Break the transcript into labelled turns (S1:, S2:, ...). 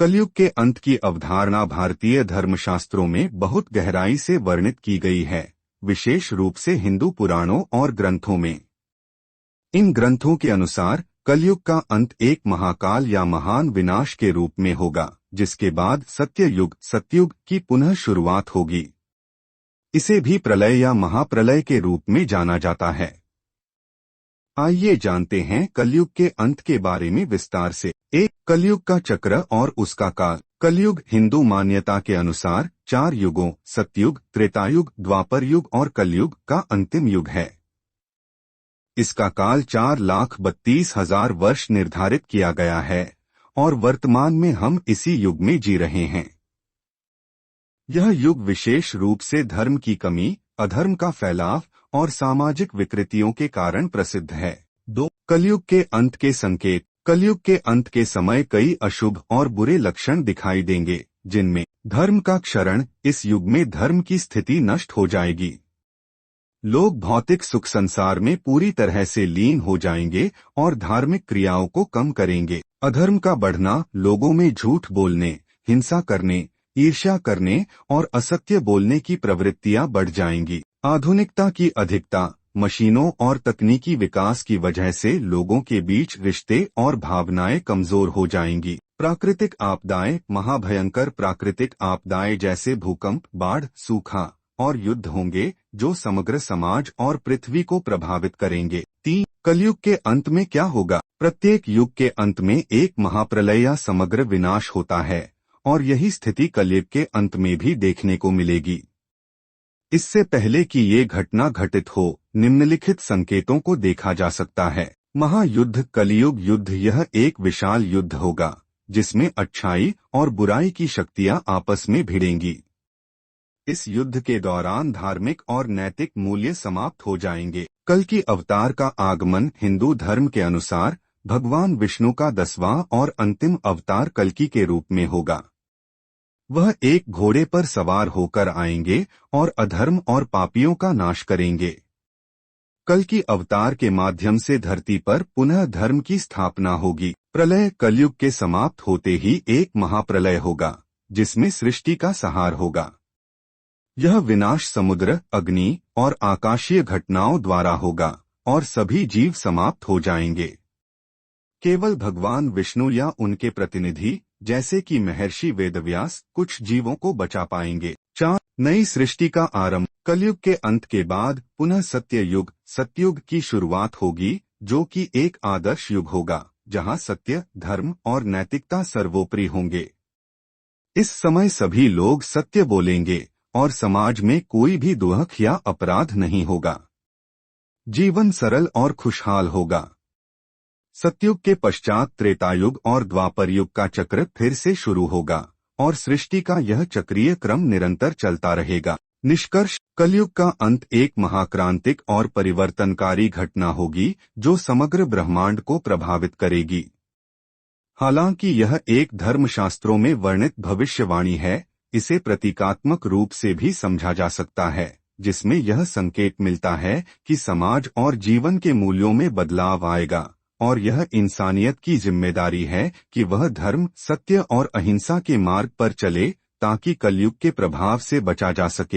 S1: कलयुग के अंत की अवधारणा भारतीय धर्मशास्त्रों में बहुत गहराई से वर्णित की गई है, विशेष रूप से हिंदू पुराणों और ग्रंथों में। इन ग्रंथों के अनुसार कलयुग का अंत एक महाकाल या महान विनाश के रूप में होगा, जिसके बाद सत्ययुग की पुनः शुरुआत होगी। इसे भी प्रलय या महाप्रलय के रूप में जाना जाता है। आइए जानते हैं कलयुग के अंत के बारे में विस्तार से। एक, कलयुग का चक्र और उसका काल। कलयुग हिंदू मान्यता के अनुसार 4 युगों सतयुग, त्रेतायुग, द्वापर युग और कलयुग का अंतिम युग है। इसका काल 4,32,000 वर्ष निर्धारित किया गया है और वर्तमान में हम इसी युग में जी रहे हैं। यह युग विशेष रूप से धर्म की कमी, अधर्म का फैलाव और सामाजिक विकृतियों के कारण प्रसिद्ध है। 2. कलयुग के अंत के संकेत। कलयुग के अंत के समय कई अशुभ और बुरे लक्षण दिखाई देंगे, जिनमें धर्म का क्षरण। इस युग में धर्म की स्थिति नष्ट हो जाएगी। लोग भौतिक सुख संसार में पूरी तरह से लीन हो जाएंगे और धार्मिक क्रियाओं को कम करेंगे। अधर्म का बढ़ना, लोगों में झूठ बोलने, हिंसा करने, ईर्ष्या करने और असत्य बोलने की प्रवृत्तियां बढ़ जाएंगी। आधुनिकता की अधिकता, मशीनों और तकनीकी विकास की वजह से लोगों के बीच रिश्ते और भावनाएं कमजोर हो जाएंगी। प्राकृतिक आपदाएं, महाभयंकर प्राकृतिक आपदाएं जैसे भूकंप, बाढ़, सूखा और युद्ध होंगे, जो समग्र समाज और पृथ्वी को प्रभावित करेंगे। 3. कलयुग के अंत में क्या होगा। प्रत्येक युग के अंत में एक महाप्रलय या समग्र विनाश होता है और यही स्थिति कलयुग के अंत में भी देखने को मिलेगी। इससे पहले कि ये घटना घटित हो, निम्नलिखित संकेतों को देखा जा सकता है। महायुद्ध, कलियुग युद्ध। यह एक विशाल युद्ध होगा जिसमें अच्छाई और बुराई की शक्तियां आपस में भिड़ेंगी। इस युद्ध के दौरान धार्मिक और नैतिक मूल्य समाप्त हो जाएंगे। कल की अवतार का आगमन। हिंदू धर्म के अनुसार भगवान विष्णु का 10वां और अंतिम अवतार कल्कि के रूप में होगा। वह एक घोड़े पर सवार होकर आएंगे और अधर्म और पापियों का नाश करेंगे। कल्कि अवतार के माध्यम से धरती पर पुनः धर्म की स्थापना होगी। प्रलय। कलयुग के समाप्त होते ही एक महाप्रलय होगा जिसमें सृष्टि का संहार होगा। यह विनाश समुद्र, अग्नि और आकाशीय घटनाओं द्वारा होगा और सभी जीव समाप्त हो जाएंगे। केवल भगवान विष्णु या उनके प्रतिनिधि जैसे कि महर्षि वेदव्यास कुछ जीवों को बचा पाएंगे। 4. नई सृष्टि का आरंभ। कलयुग के अंत के बाद पुनः सतयुग की शुरुआत होगी, जो कि एक आदर्श युग होगा जहां सत्य, धर्म और नैतिकता सर्वोपरि होंगे। इस समय सभी लोग सत्य बोलेंगे और समाज में कोई भी दुख या अपराध नहीं होगा। जीवन सरल और खुशहाल होगा। सतयुग के पश्चात त्रेतायुग और द्वापर युग का चक्र फिर से शुरू होगा और सृष्टि का यह चक्रीय क्रम निरंतर चलता रहेगा। निष्कर्ष। कलयुग का अंत एक महाक्रांतिक और परिवर्तनकारी घटना होगी जो समग्र ब्रह्मांड को प्रभावित करेगी। हालांकि यह एक धर्मशास्त्रों में वर्णित भविष्यवाणी है, इसे प्रतीकात्मक रूप से भी समझा जा सकता है, जिसमें यह संकेत मिलता है कि समाज और जीवन के मूल्यों में बदलाव आएगा और यह इंसानियत की जिम्मेदारी है कि वह धर्म, सत्य और अहिंसा के मार्ग पर चले ताकि कलयुग के प्रभाव से बचा जा सके।